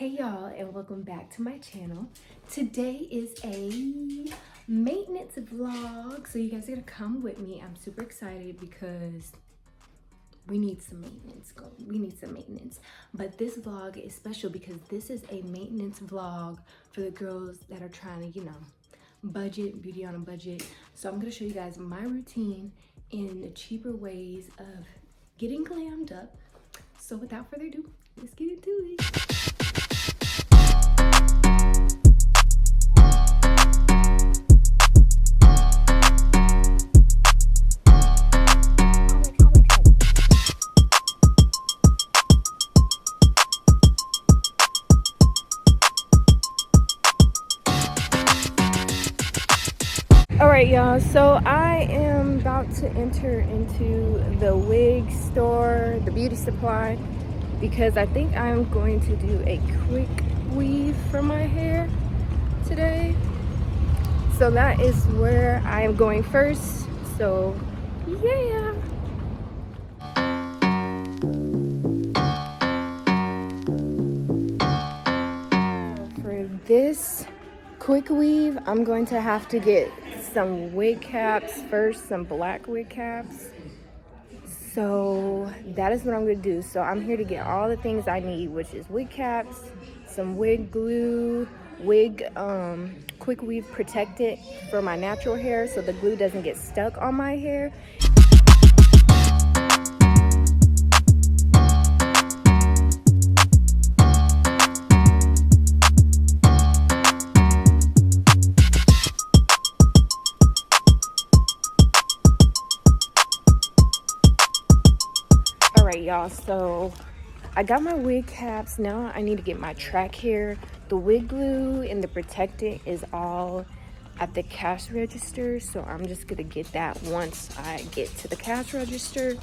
Hey y'all, and welcome back to my channel. Today is a maintenance vlog, so you guys are gonna come with me. I'm super excited because we need some maintenance going. We need some maintenance. But this vlog is special because this is a maintenance vlog for the girls that are trying to, budget, beauty on a budget. So I'm gonna show you guys my routine in the cheaper ways of getting glammed up. So without further ado, let's get into it. All right, y'all, so I am about to enter into the wig store, the beauty supply, because I think I'm going to do a quick weave for my hair today. So that is where I am going first. So yeah. For this quick weave, I'm going to have to get some wig caps first, some black wig caps. So that is what I'm gonna do. So I'm here to get all the things I need, which is wig caps, some wig glue, wig quick weave protectant for my natural hair so the glue doesn't get stuck on my hair. All right, y'all, so I got my wig caps. Now I need to get my track hair. The wig glue and the protectant is all at the cash register, so I'm just gonna get that once I get to the cash register.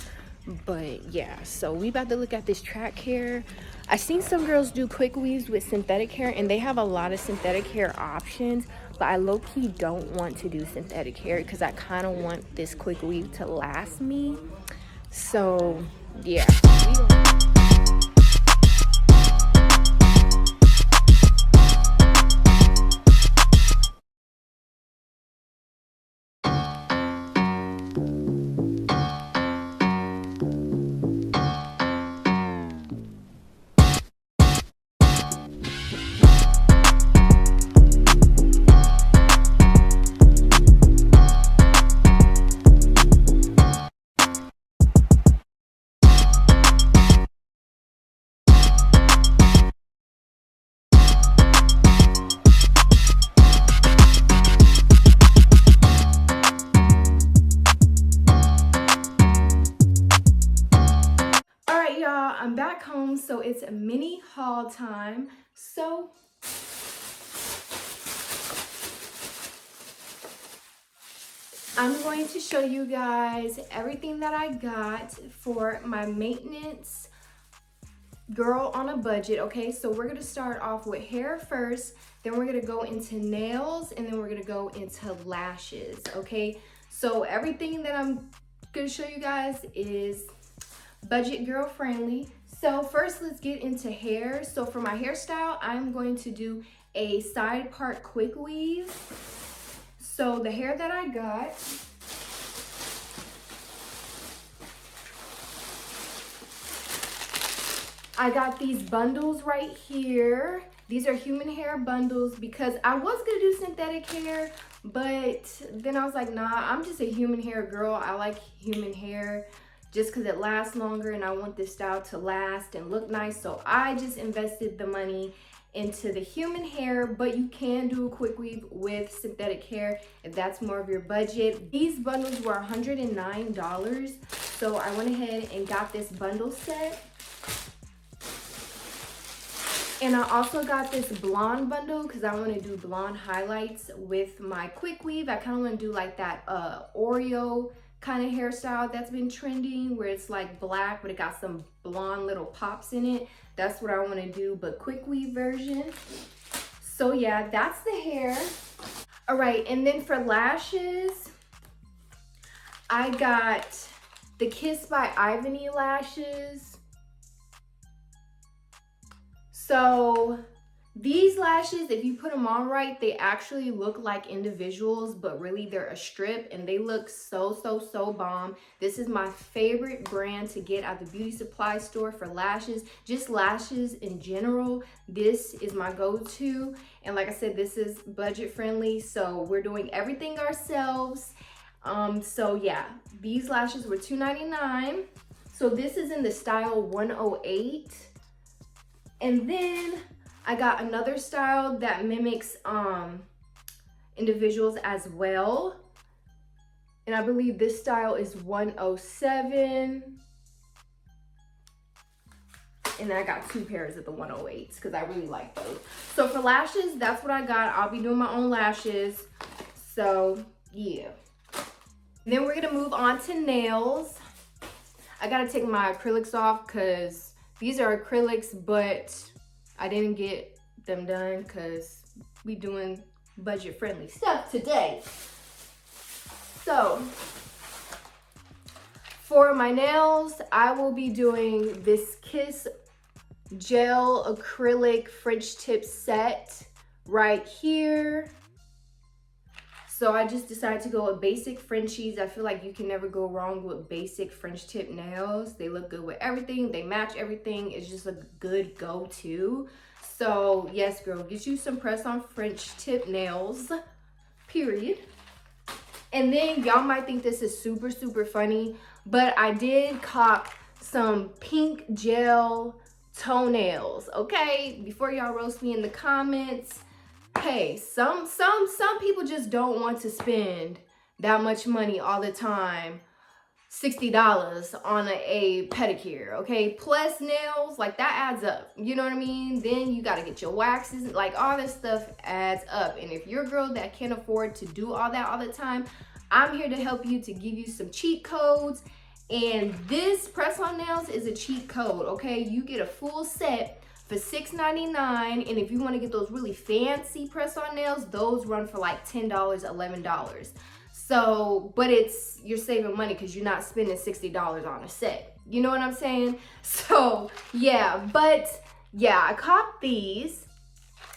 But yeah, so we about to look at this track hair. I seen some girls do quick weaves with synthetic hair, and they have a lot of synthetic hair options, but I low-key don't want to do synthetic hair because I kind of want this quick weave to last me. So yeah. I'm back home, so it's a mini haul time. So I'm going to show you guys everything that I got for my maintenance girl on a budget. Okay, so we're gonna start off with hair first, then we're gonna go into nails, and then we're gonna go into lashes. Okay, so everything that I'm gonna show you guys is budget girl friendly. So first, let's get into hair. So for my hairstyle, I'm going to do a side part quick weave. So the hair that I got, I got these bundles right here. These are human hair bundles because I was gonna do synthetic hair, but then I was like, nah, I'm just a human hair girl. I like human hair just because it lasts longer and I want this style to last and look nice. So I just invested the money into the human hair, but you can do a quick weave with synthetic hair if that's more of your budget. These bundles were $109, so I went ahead and got this bundle set. And I also got this blonde bundle because I want to do blonde highlights with my quick weave. I kind of want to do like that Oreo kind of hairstyle that's been trending, where it's like black but it got some blonde little pops in it. That's what I want to do, but quick weave version. So yeah, that's the hair. All right, and then for lashes, I got the Kiss by Ivany lashes. So these lashes, if you put them on right, they actually look like individuals, but really they're a strip, and they look so bomb. This is my favorite brand to get at the beauty supply store for lashes, just lashes in general. This is my go-to, and like I said, this is budget friendly, so we're doing everything ourselves. So yeah, these lashes were $2.99. So this is in the style 108, and then I got another style that mimics individuals as well. And I believe this style is 107. And I got 2 pairs of the 108s because I really like those. So for lashes, that's what I got. I'll be doing my own lashes. So yeah. And then we're gonna move on to nails. I gotta take my acrylics off because these are acrylics, but I didn't get them done because we doing budget friendly stuff today. So for my nails, I will be doing this Kiss gel acrylic French tip set right here. So I just decided to go with basic Frenchies. I feel like you can never go wrong with basic French tip nails. They look good with everything. They match everything. It's just a good go-to. So yes, girl, get you some press-on French tip nails, period. And then y'all might think this is super funny, but I did cop some pink gel toenails, okay? Before y'all roast me in the comments, hey, some people just don't want to spend that much money all the time, $60 on a pedicure, okay? Plus nails, like that adds up, you know what I mean? Then you gotta get your waxes, like all this stuff adds up. And if you're a girl that can't afford to do all that all the time, I'm here to help you, to give you some cheat codes. And this press-on nails is a cheat code, okay? You get a full set for $6.99, and if you want to get those really fancy press-on nails, those run for like $10, $11. So, but you're saving money because you're not spending $60 on a set. You know what I'm saying? So, yeah, but yeah, I copped these,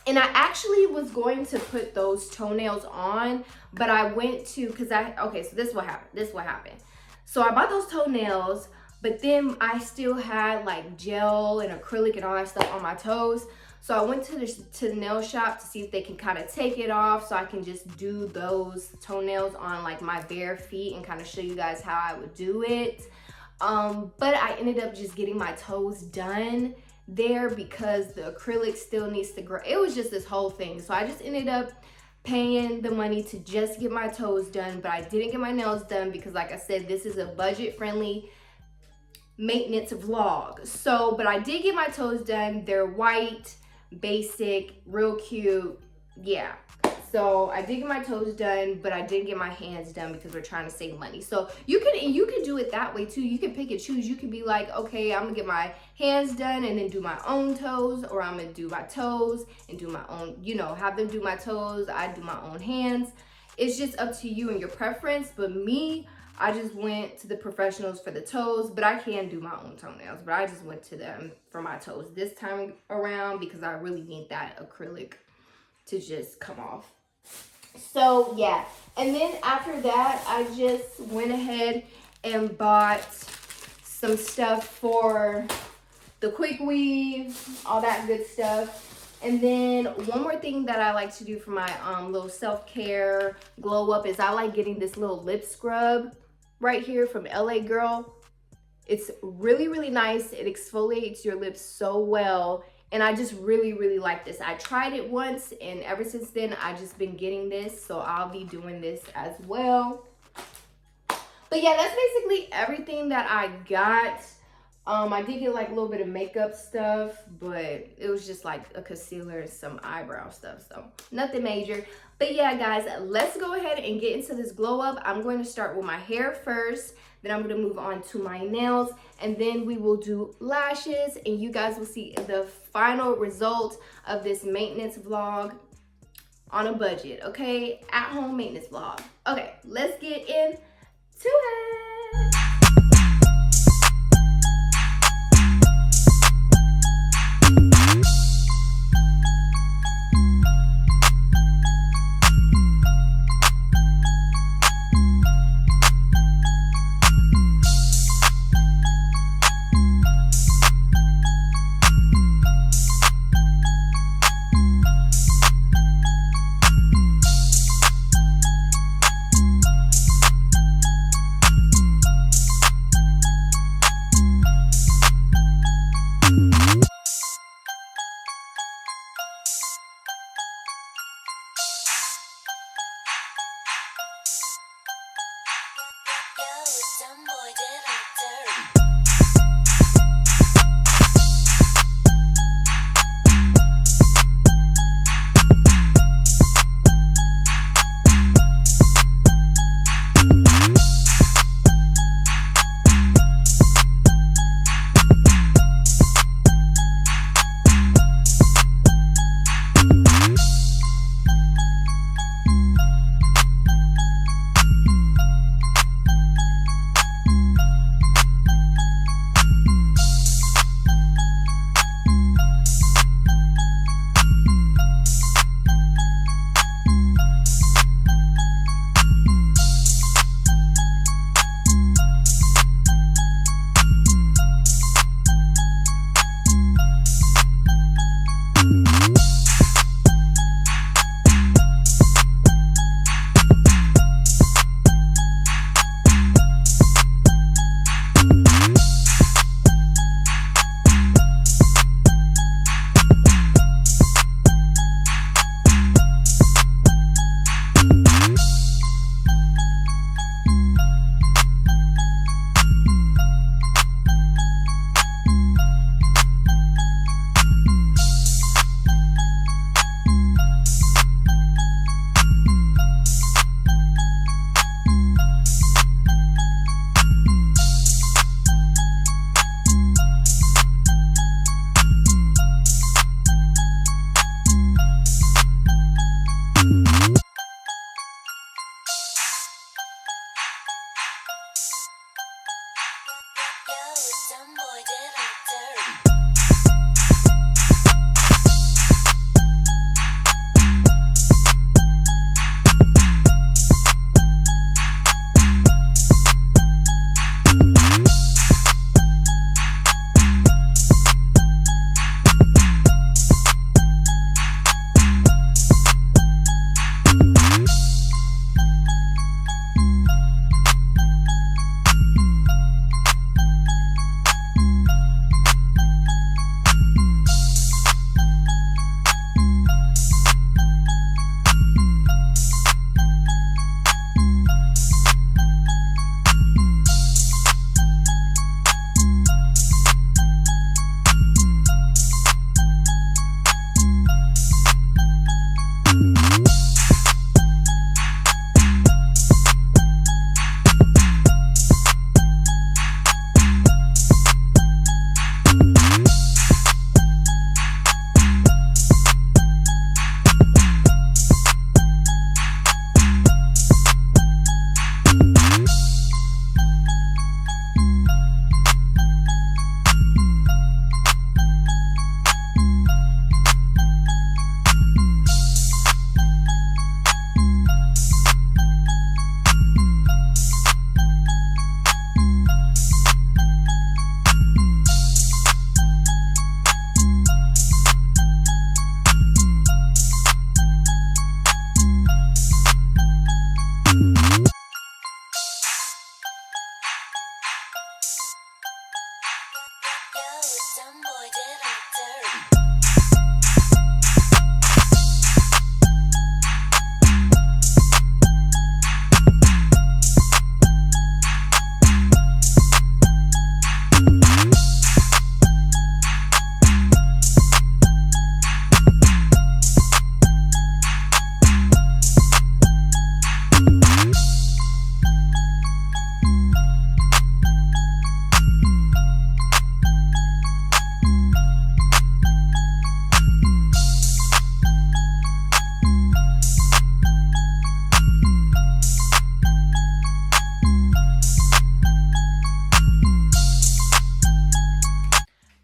and I actually was going to put those toenails on, but I went to, okay, so this is what happened. So I bought those toenails, but then I still had like gel and acrylic and all that stuff on my toes. So I went to the nail shop to see if they can kind of take it off so I can just do those toenails on like my bare feet and kind of show you guys how I would do it. But I ended up just getting my toes done there because the acrylic still needs to grow. It was just this whole thing. So I just ended up paying the money to just get my toes done, but I didn't get my nails done because, like I said, this is a budget friendly maintenance vlog. So, but I did get my toes done. They're white, basic, real cute. Yeah. So I did get my toes done, but I didn't get my hands done because we're trying to save money. So you can do it that way too. You can pick and choose. You can be like, okay, I'm gonna get my hands done and then do my own toes, or I'm gonna do my toes and do my own, you know, have them do my toes, I do my own hands. It's just up to you and your preference. But me, I just went to the professionals for the toes, but I can do my own toenails, but I just went to them for my toes this time around because I really need that acrylic to just come off. So yeah, and then after that, I just went ahead and bought some stuff for the quick weave, all that good stuff. And then one more thing that I like to do for my little self-care glow up is I like getting this little lip scrub right here from LA Girl. It's really nice. It exfoliates your lips so well. And I just really like this. I tried it once, and ever since then, I've just been getting this. So I'll be doing this as well. But yeah, that's basically everything that I got. I did get like a little bit of makeup stuff, but it was just like a concealer and some eyebrow stuff. So nothing major. But yeah, guys, let's go ahead and get into this glow up. I'm going to start with my hair first. Then I'm going to move on to my nails, and then we will do lashes, and you guys will see the final result of this maintenance vlog on a budget, okay? At home maintenance vlog. Okay, let's get into it.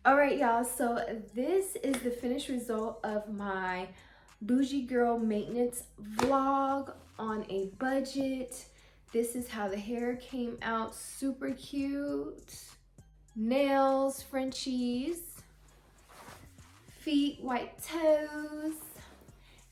All right, y'all, so this is the finished result of my bougie girl maintenance vlog on a budget. This is how the hair came out, super cute. Nails, Frenchies, feet, white toes.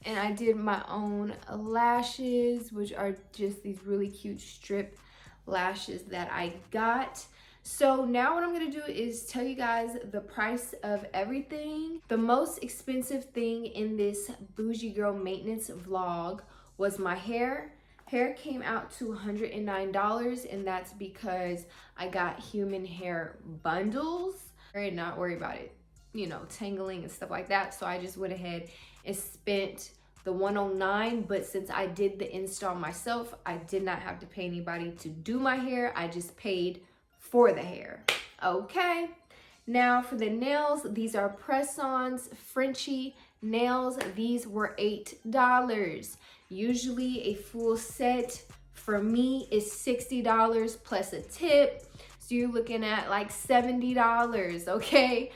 And I did my own lashes, which are just these really cute strip lashes that I got. So now what I'm gonna do is tell you guys the price of everything. The most expensive thing in this bougie girl maintenance vlog was my hair. Hair came out to $109, and that's because I got human hair bundles. And not worry about it, you know, tangling and stuff like that. So I just went ahead and spent the $109, but since I did the install myself, I did not have to pay anybody to do my hair. I just paid for the hair. Okay, now for the nails, these are press-ons Frenchie nails. These were $8. Usually a full set for me is $60 plus a tip, so you're looking at like $70. Okay,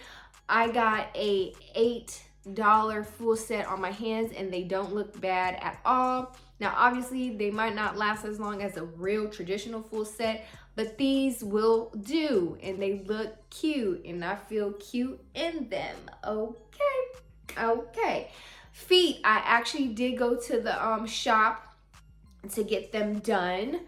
I got a $8 full set on my hands, and they don't look bad at all. Now obviously they might not last as long as a real traditional full set, but these will do, and they look cute, and I feel cute in them. Okay. Feet, I actually did go to the shop to get them done.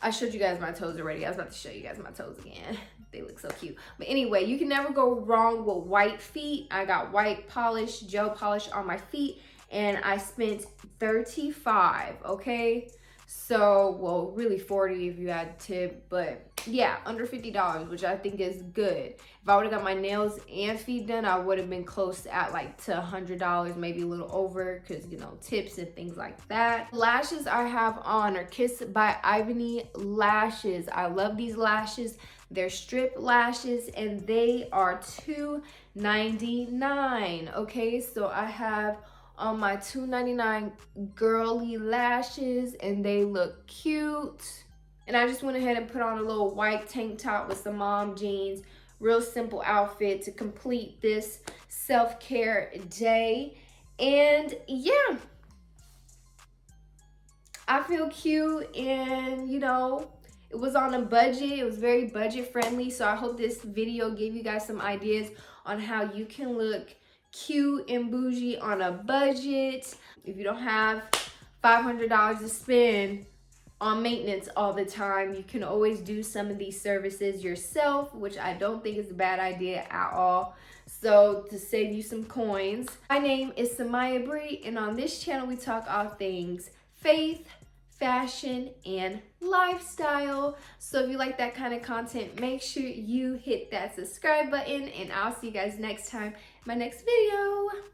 I showed you guys my toes already. I was about to show you guys my toes again. They look so cute. But anyway, you can never go wrong with white feet. I got white polish, gel polish on my feet, and I spent $35, okay? So, well, really $40 if you add tip, but yeah, under $50, which I think is good. If I would have got my nails and feet done, I would have been close at like to $100, maybe a little over, because, you know, tips and things like that. Lashes I have on are Kissed by Ivany lashes. I love these lashes. They're strip lashes, and they are $2.99. Okay, so I have on my $2.99 girly lashes, and they look cute. And I just went ahead and put on a little white tank top with some mom jeans, real simple outfit to complete this self-care day. And yeah, I feel cute, and you know, it was on a budget. It was very budget friendly. So I hope this video gave you guys some ideas on how you can look cute and bougie on a budget. If you don't have $500 to spend on maintenance all the time, you can always do some of these services yourself, which I don't think is a bad idea at all. So to save you some coins. My name is Samaya Bree, and on this channel we talk all things faith, fashion, and lifestyle. So if you like that kind of content, make sure you hit that subscribe button, and I'll see you guys next time in my next video.